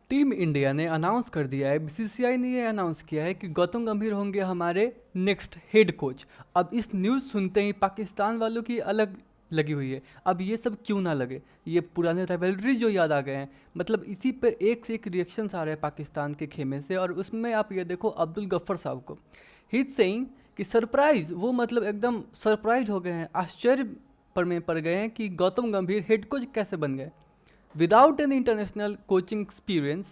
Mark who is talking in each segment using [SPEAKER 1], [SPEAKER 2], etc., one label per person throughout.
[SPEAKER 1] Team India ने announce कर दिया है, बीसीसीआई ने ये अनाउंस किया है कि गौतम गंभीर होंगे हमारे नेक्स्ट हेड कोच। अब इस न्यूज़ सुनते ही पाकिस्तान वालों की अलग लगी हुई है। अब ये सब क्यों ना लगे, ये पुराने राइवलरी जो याद आ गए हैं। मतलब इसी पर एक से एक रिएक्शंस आ रहे हैं पाकिस्तान के खेमे से, और उसमें आप ये देखो अब्दुल गफ्फर साहब को, ही इज सेइंग कि सरप्राइज, वो मतलब एकदम सरप्राइज हो गए हैं, आश्चर्य पर में पड़ गए हैं कि गौतम गंभीर हेड कोच कैसे बन गए without any international coaching experience,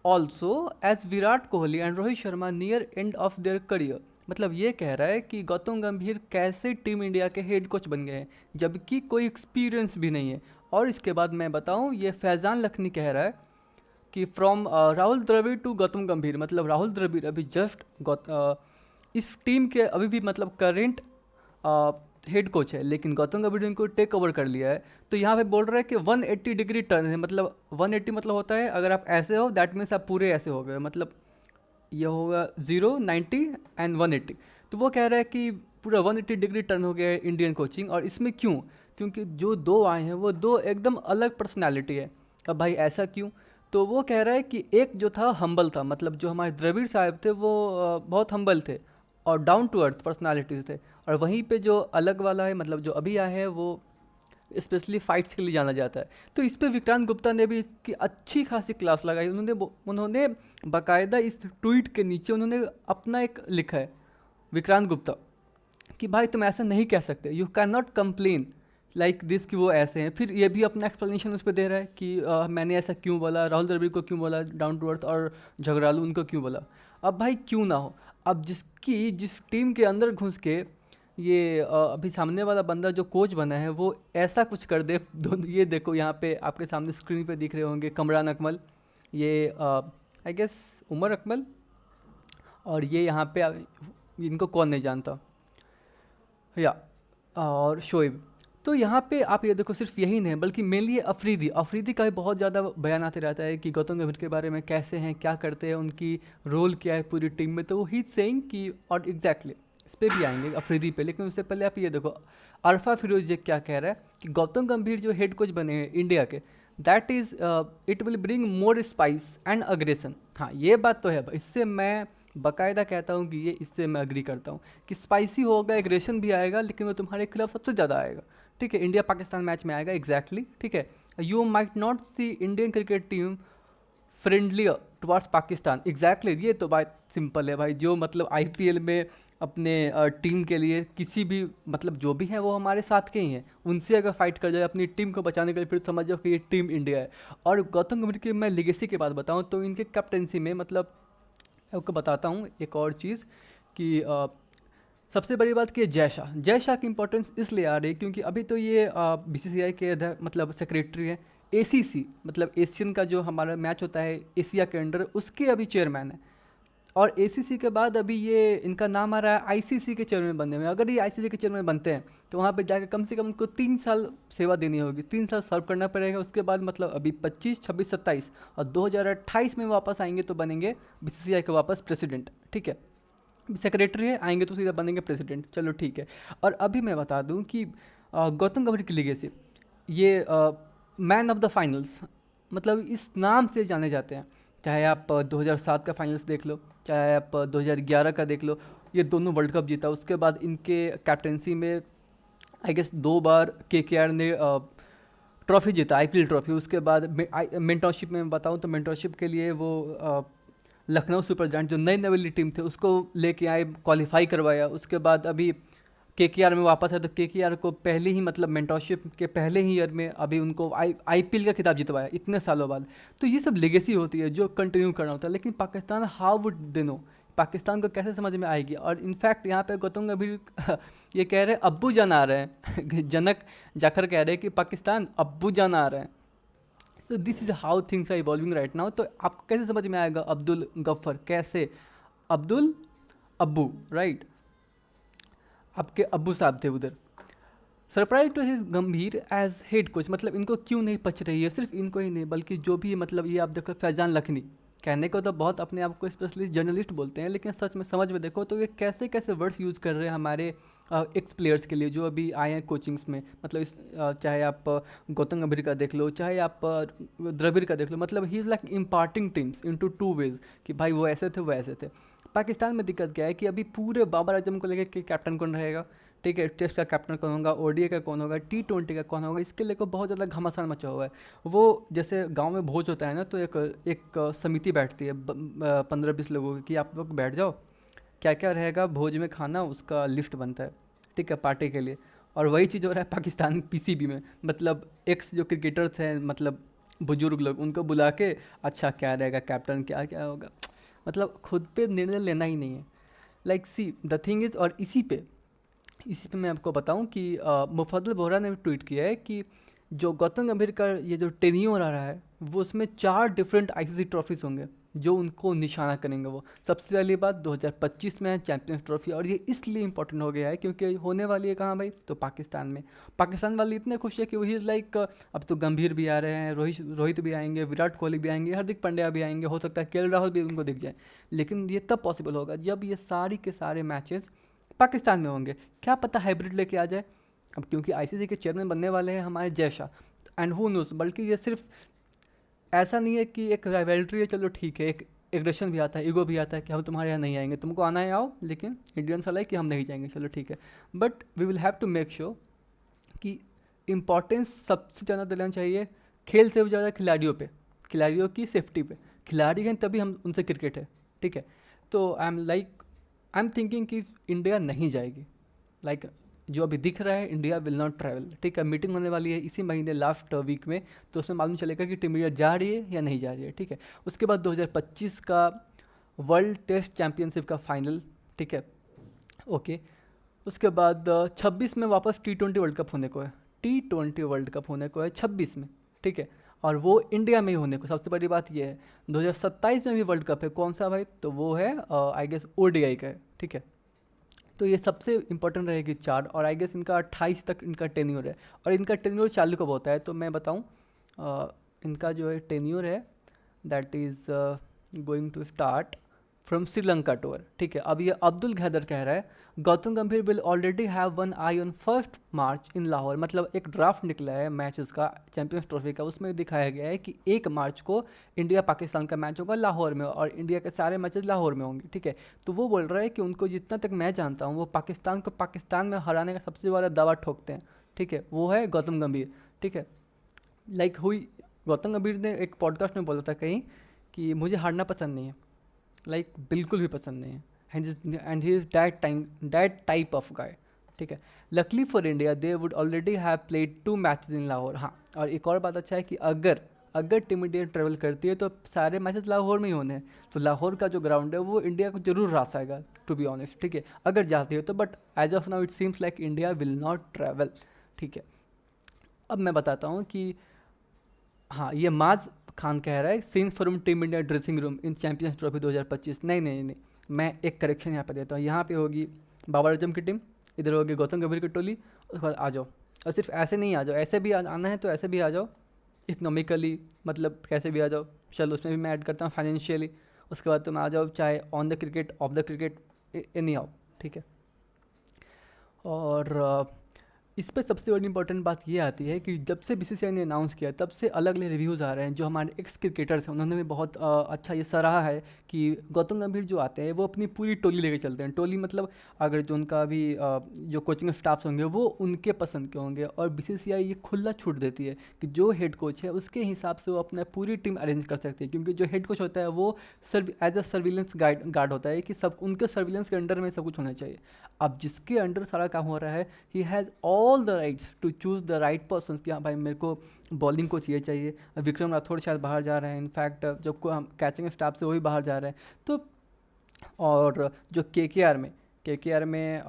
[SPEAKER 1] also as Virat Kohli and Rohit Sharma near end of their career. मतलब ये कह रहा है कि गौतम गंभीर कैसे टीम इंडिया के हेड कोच बन गए हैं जबकि कोई एक्सपीरियंस भी नहीं है। और इसके बाद मैं बताऊं, ये फैज़ान लखनी कह रहा है कि फ्रॉम राहुल द्रविड़ टू गौतम गंभीर, मतलब राहुल द्रविड़ अभी जस्ट इस टीम के अभी भी मतलब करेंट हेड कोच है, लेकिन गौतम गंभीर ने इनको टेक ओवर कर लिया है। तो यहाँ पे बोल रहा है कि 180 डिग्री टर्न है, मतलब 180 मतलब होता है अगर आप ऐसे हो दैट मीन्स आप पूरे ऐसे हो गए, मतलब ये होगा 0, 90 एंड 180। तो वो कह रहा है कि पूरा 180 डिग्री टर्न हो गया है इंडियन कोचिंग। और इसमें क्यों? क्योंकि जो दो आए हैं वो दो एकदम अलग पर्सनैलिटी है। अब भाई ऐसा क्यों? तो वो कह रहा है कि एक जो था हम्बल था, मतलब जो हमारे द्रविड़ साहब थे वो बहुत हम्बल थे और डाउन टू अर्थ पर्सनालिटीज़ थे। और वहीं पे जो अलग वाला है, मतलब जो अभी आए हैं, वो स्पेशली फाइट्स के लिए जाना जाता है। तो इस पे विक्रांत गुप्ता ने भी इसकी अच्छी खासी क्लास लगाई। उन्होंने बाकायदा इस ट्वीट के नीचे उन्होंने अपना एक लिखा है, विक्रांत गुप्ता, कि भाई तुम ऐसा नहीं कह सकते, you can not complain like this कि वो ऐसे हैं। फिर ये भी अपना एक्सप्लेनेशन उस पर दे रहा है कि मैंने ऐसा क्यों बोला, राहुल द्रविड़ को क्यों बोला डाउन टू अर्थ, और झगड़ालू उनको क्यों बोला। अब भाई क्यों ना हो, अब जिस टीम के अंदर घुस के ये अभी सामने वाला बंदा जो कोच बना है वो ऐसा कुछ कर दे। ये देखो यहाँ पे आपके सामने स्क्रीन पे दिख रहे होंगे कमरान अकमल, ये आई गेस उमर अकमल, और ये यहाँ पे इनको कौन नहीं जानता, या और शोएब। तो यहाँ पे आप ये देखो सिर्फ यही नहीं बल्कि मेनली अफरीदी अफरीदी का भी बहुत ज़्यादा बयान आते रहता है कि गौतम गंभीर के बारे में कैसे हैं, क्या करते हैं, उनकी रोल क्या है पूरी टीम में। तो वो ही सेइंग कि, और एग्जैक्टली इस पर भी आएंगे अफरीदी पे, लेकिन उससे पहले आप ये देखो अरफा फिरोज ये क्या कह रहा है कि गौतम गंभीर जो हेड कोच बने हैं इंडिया के, that is it will bring more spice and aggression. हाँ ये बात तो है, इससे मैं बाकायदा कहता हूँ कि ये इससे मैं अग्री करता हूँ कि स्पाइसी होगा, एग्रेशन भी आएगा, लेकिन वो तुम्हारे खिलाफ सबसे ज़्यादा आएगा। ठीक है, इंडिया पाकिस्तान मैच में आएगा एग्जैक्टली। ठीक है, you might not see Indian cricket team friendlier towards Pakistan exactly. ये तो बात सिंपल है भाई, जो मतलब आईपीएल में अपने टीम के लिए किसी भी मतलब जो भी हैं वो हमारे साथ के ही हैं, उनसे अगर फाइट कर जाए अपनी टीम को बचाने के लिए फिर समझ जाओ कि ये टीम इंडिया है। और गौतम गंभीर की मैं लिगेसी की बात बताऊं तो इनके कैप्टेंसी में मतलब आपको बताता हूँ एक और चीज़ कि सबसे बड़ी बात कि जय शाह की इंपॉर्टेंस इसलिए आ रही है क्योंकि अभी तो ये बीसीसीआई के मतलब सेक्रेटरी हैं, एसीसी मतलब एशियन का जो हमारा मैच होता है एशिया के अंडर, उसके अभी चेयरमैन है। और एसीसी के बाद अभी ये इनका नाम आ रहा है आईसीसी के चेयरमैन बनने में। अगर ये आईसीसी के चेयरमैन बनते हैं तो वहाँ पे जाकर कम से कम उनको 3 साल सेवा देनी होगी, 3 साल सर्व करना पड़ेगा। उसके बाद मतलब अभी 25, 26, 27 और 2028 में वापस आएंगे तो बनेंगे बीसीसीआई के वापस प्रेसिडेंट। ठीक है, सेक्रेटरी है, आएंगे तो सीधा बनेंगे प्रेसिडेंट, चलो ठीक है। और अभी मैं बता दूं कि गौतम गंभीर की लेगेसी, ये मैन ऑफ द फाइनल्स मतलब इस नाम से जाने जाते हैं। चाहे आप 2007 का फाइनल्स देख लो, चाहे आप 2011 का देख लो, ये दोनों वर्ल्ड कप जीता। उसके बाद इनके कैप्टेंसी में आई गेस 2 बार केकेआर ने ट्रॉफी जीता, आईपीएल ट्रॉफी। उसके बाद मेंटरशिप में बताऊं तो मेंटरशिप के लिए वो लखनऊ सुपर जायंट जो नई नवेली टीम थे उसको लेके आए, क्वालिफाई करवाया। उसके बाद अभी केकेआर में वापस है तो केकेआर को पहले ही मतलब मेंटरशिप के पहले ही ईयर में अभी उनको आईपीएल का खिताब जितवाया इतने सालों बाद। तो ये सब लेगेसी होती है जो कंटिन्यू करना होता है। लेकिन Pakistan how would they know, Pakistan को कैसे समझ में आएगी। और इनफैक्ट यहाँ पे गौतम गंभीर ये कह रहे हैं अब्बू जान आ रहे हैं जनक जाखर कह रहे हैं कि पाकिस्तान अब्बू जान आ रहे हैं। So this is how things are evolving right now. तो आपको कैसे समझ में आएगा अब्दुल गफ्फर कैसे, अब्दुल अब्बू राइट, आपके अब्बू साहब थे उधर। सरप्राइज टू हिज गंभीर एज हेड कोच, मतलब इनको क्यों नहीं पच रही है, सिर्फ इनको ही नहीं बल्कि जो भी मतलब ये आप देखो फैजान लखनी, कहने को तो बहुत अपने आप को स्पेशली जर्नलिस्ट बोलते हैं, लेकिन सच में समझ में देखो तो ये कैसे कैसे वर्ड्स यूज़ कर रहे हैं हमारे एक्स प्लेयर्स के लिए जो अभी आए हैं कोचिंग्स में। मतलब चाहे आप गौतम गंभीर का देख लो, चाहे आप द्रविड़ का देख लो, मतलब he is like imparting teams into two ways कि भाई वो ऐसे थे वो ऐसे थे। पाकिस्तान में दिक्कत क्या है कि अभी पूरे बाबर आजम को लेकर कि कैप्टन कौन रहेगा, ठीक है, टेस्ट का कैप्टन कौन होगा, ओडीआई का कौन होगा, T20 का कौन होगा, इसके लेकर बहुत ज़्यादा घमासान मचा हुआ है। वो जैसे गांव में भोज होता है ना, तो एक समिति बैठती है 15-20 लोगों की कि आप लोग बैठ जाओ, क्या क्या रहेगा भोज में खाना उसका लिस्ट बनता है, ठीक है, पार्टी के लिए। और वही चीज़ हो रहा है पाकिस्तान पीसीबी में। मतलब एक्स जो क्रिकेटर्स हैं, मतलब बुजुर्ग लोग, उनको बुला के अच्छा क्या रहेगा कैप्टन, क्या क्या होगा, मतलब खुद पे निर्णय लेना ही नहीं है। Like see the thing is, और इसी पे मैं आपको बताऊं कि मुफद्दल बोहरा ने भी ट्वीट किया है कि जो गौतम गंभीर का ये जो टेन्योर आ रहा है वो उसमें 4 डिफरेंट आईसीसी ट्रॉफीज़ होंगे जो उनको निशाना करेंगे। वो सबसे पहली बात 2025 में है चैंपियंस ट्रॉफी, और ये इसलिए इंपॉर्टेंट हो गया है क्योंकि होने वाली है कहाँ भाई, तो पाकिस्तान में। पाकिस्तान वाले इतने खुश है कि वही इज़ लाइक अब तो गंभीर भी आ रहे हैं, रोहित भी आएंगे, विराट कोहली भी आएंगे, हार्दिक पांड्या भी आएंगे, हो सकता है के राहुल भी उनको दिख जाए। लेकिन ये तब पॉसिबल होगा जब ये सारी के सारे मैचेस पाकिस्तान में होंगे। क्या पता हाइब्रिड लेके आ जाए, अब क्योंकि आईसीसी के चेयरमैन बनने वाले हैं हमारे Jay Shah, and who knows, बल्कि ये सिर्फ ऐसा नहीं है कि एक राइवल्ट्री है, चलो ठीक है, एक एग्रेशन भी आता है, ईगो भी आता है कि हम तुम्हारे यहाँ नहीं आएंगे, तुमको आना है आओ, लेकिन इंडियंस वाला है कि हम नहीं जाएंगे, चलो ठीक है। But we will have to make sure कि इम्पॉर्टेंस सबसे ज़्यादा देना चाहिए खेल से भी ज़्यादा खिलाड़ियों पे, खिलाड़ियों की सेफ्टी पे। खिलाड़ी हैं तभी हम उनसे क्रिकेट है, ठीक है। तो आई एम थिंकिंग कि इंडिया नहीं जाएगी, लाइक जो अभी दिख रहा है इंडिया विल नॉट ट्रैवल, ठीक है। मीटिंग होने वाली है इसी महीने लास्ट वीक में, तो उसमें मालूम चलेगा कि टीम इंडिया जा रही है या नहीं जा रही है, ठीक है। उसके बाद 2025 का वर्ल्ड टेस्ट चैम्पियनशिप का फाइनल, ठीक है, ओके। उसके बाद 26 में वापस T20 वर्ल्ड कप होने को है, T20 वर्ल्ड कप होने को है 26 में, ठीक है। और वो इंडिया में ही होने को, सबसे बड़ी बात ये है। 2027 में भी वर्ल्ड कप है, कौन सा भाई, तो वो है आई गेस ओडीआई का है, ठीक है। तो ये सबसे इंपॉर्टेंट रहेगी 4, और आई गेस इनका 28 तक इनका टेन्योर है, और इनका टेन्योर चालू कब होता है, तो मैं बताऊँ इनका जो है टेन्योर है that is going to start from Sri Lanka tour, ठीक है। अब ये अब्दुल गैदर कह रहा है गौतम गंभीर will already have one I on 1 मार्च इन लाहौर। मतलब एक ड्राफ्ट निकला है मैचेस का चैंपियंस ट्रॉफी का, उसमें दिखाया गया है कि 1 मार्च को इंडिया पाकिस्तान का मैच होगा लाहौर में, और इंडिया के सारे मैचेस लाहौर में होंगे, ठीक है। तो वो बोल रहा है कि उनको जितना तक मैं जानता हूँ वो पाकिस्तान को पाकिस्तान में हराने का सबसे बड़ा दावा ठोकते हैं, ठीक है, वो है गौतम गंभीर, ठीक है। लाइक हुई गौतम गंभीर ने एक पॉडकास्ट में बोला था कहीं कि मुझे हारना पसंद नहीं है, लाइक बिल्कुल भी पसंद नहीं है, and he is that type of guy, ठीक है। Luckily for India they would already have played 2 matches in Lahore. हाँ, और एक और बात अच्छा है कि अगर टीम इंडिया ट्रेवल करती है तो सारे मैचेस लाहौर में ही होने हैं, तो लाहौर का जो ग्राउंड है वो इंडिया को जरूर रास आएगा, टू बी ऑनेस्ट, ठीक है, अगर जाती है तो। But as of now it seems like India will not travel, ठीक है। अब मैं बताता हूँ कि हाँ, ये माज खान कह रहा है scenes from team India dressing room in champions trophy 2025। नहीं नहीं नहीं, मैं एक करेक्शन यहाँ पे देता हूँ। यहाँ पे होगी बाबर आजम की टीम, इधर होगी गौतम गंभीर की टोली, उसके बाद आ जाओ। और सिर्फ ऐसे नहीं आ जाओ, ऐसे भी आना है तो ऐसे भी आ जाओ, इकनॉमिकली, मतलब कैसे भी आ जाओ, चलो उसमें भी मैं ऐड करता हूँ फाइनेंशियली। उसके बाद तुम आ जाओ चाहे on the cricket, of the cricket, any आओ, ठीक है। और इस पर सबसे बड़ी इंपॉर्टेंट बात ये आती है कि जब से बीसीसीआई ने अनाउंस किया तब से अलग अलग रिव्यूज़ आ रहे हैं। जो हमारे एक्स क्रिकेटर्स हैं उन्होंने भी बहुत अच्छा ये सराहा है कि गौतम गंभीर जो आते हैं वो अपनी पूरी टोली लेके चलते हैं। टोली मतलब अगर जो उनका भी जो कोचिंग स्टाफ्स होंगे वो उनके पसंद के होंगे, और बीसीसीआई ये खुला छूट देती है कि जो हेड कोच है उसके हिसाब से वो अपना पूरी टीम अरेंज कर सकती है। क्योंकि जो हेड कोच होता है वो एज अ सर्विलेंस गार्ड होता है कि सब उनके सर्विलेंस के अंडर में सब कुछ होना चाहिए। अब जिसके अंडर सारा काम हो रहा है he has all the rights to choose the right person कि हाँ भाई मेरे को बॉलिंग कोच ये चाहिए। विक्रम राठौड़ शायद बाहर जा रहे हैं, इनफैक्ट जो हम कैचिंग स्टाफ से वो भी बाहर जा रहे हैं। तो और जो के में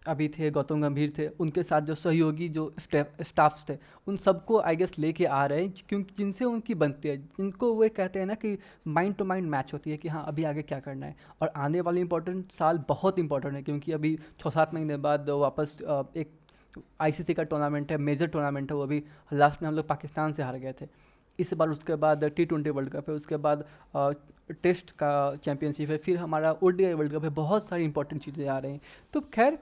[SPEAKER 1] अभी थे गौतम गंभीर थे, उनके साथ जो सहयोगी जो स्टाफ्स थे उन सबको आई गेस लेके आ रहे हैं, क्योंकि जिनसे उनकी बनती है, जिनको वो कहते हैं ना कि माइंड टू माइंड मैच होती है कि हाँ अभी आगे क्या करना है। और आने वाली इंपॉर्टेंट साल बहुत इंपॉर्टेंट है, क्योंकि अभी 6-7 महीने बाद वापस एक आईसीसी का टूर्नामेंट है, मेजर टूर्नामेंट है, वो अभी लास्ट में हम लोग पाकिस्तान से हार गए थे। इस बार उसके बाद T20 वर्ल्ड कप है, उसके बाद टेस्ट का चैम्पियनशिप है, फिर हमारा ODI वर्ल्ड कप है, बहुत सारी इंपॉर्टेंट चीज़ें आ रही हैं। तो खैर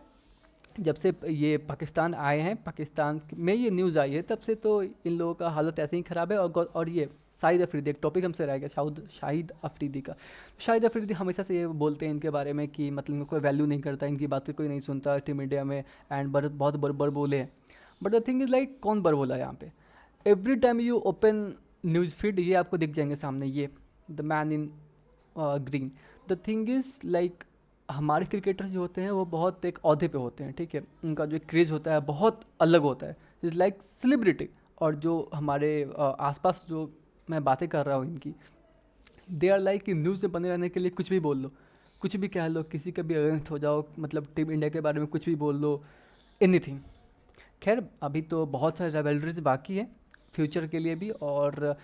[SPEAKER 1] जब से ये पाकिस्तान आए हैं, पाकिस्तान में ये न्यूज़ आई है, तब से तो इन लोगों का हालत ऐसे ही ख़राब है। और ये शाहिद अफरीदी, एक टॉपिक हमसे रह गया शाहिद अफरीदी का। शाहिद अफरीदी हमेशा से ये बोलते हैं इनके बारे में कि मतलब इनको कोई वैल्यू नहीं करता, इनकी बातें कोई नहीं सुनता टीम इंडिया में, एंड बहुत बर बोले हैं। But the thing is like कौन बर बोला है यहाँ पे? Every time you open news feed ये आपको दिख जाएंगे सामने, ये the man in green. The thing is like हमारे क्रिकेटर्स जो होते हैं वो बहुत एक औहदे पे होते हैं, ठीक है, उनका जो क्रेज़ होता है बहुत अलग होता है, इज़ लाइक सेलिब्रिटी। और जो हमारे आसपास जो मैं बातें कर रहा हूँ इनकी, दे आर लाइक न्यूज़ में बने रहने के लिए कुछ भी बोल लो, कुछ भी कह लो, किसी का भी अगेंस्ट हो जाओ, मतलब टीम इंडिया के बारे में कुछ भी बोल लो, एनीथिंग। खैर अभी तो बहुत सारे रेवेलरीज बाकी है फ्यूचर के लिए भी, और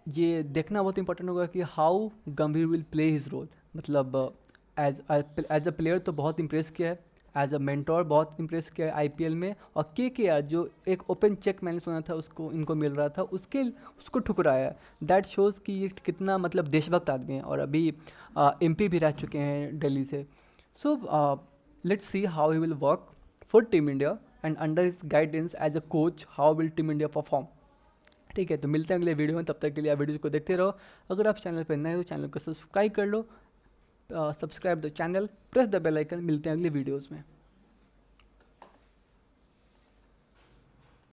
[SPEAKER 1] ये देखना बहुत इंपॉर्टेंट होगा कि हाउ गंभीर विल प्ले हिज रोल। मतलब एज अ प्लेयर तो बहुत इंप्रेस किया है, एज अ मेंटोर बहुत इंप्रेस किया है IPL में। और KKR जो एक ओपन चेक मैंने सुना था उसको इनको मिल रहा था, उसको ठुकराया है। दैट शोज़ कि ये कितना मतलब देशभक्त आदमी है, और अभी MP भी रह चुके हैं दिल्ली से। So let's see how he will work for team India, and under his guidance as a coach how will team India perform. ठीक है, तो मिलते हैं अगले वीडियो में, तब तक के लिए आप वीडियोज़ को देखते रहो। अगर आप चैनल पर नए हो, चैनल को सब्सक्राइब कर लो, subscribe the channel, press the bell icon. मिलते हैं अगले वीडियोज़ में।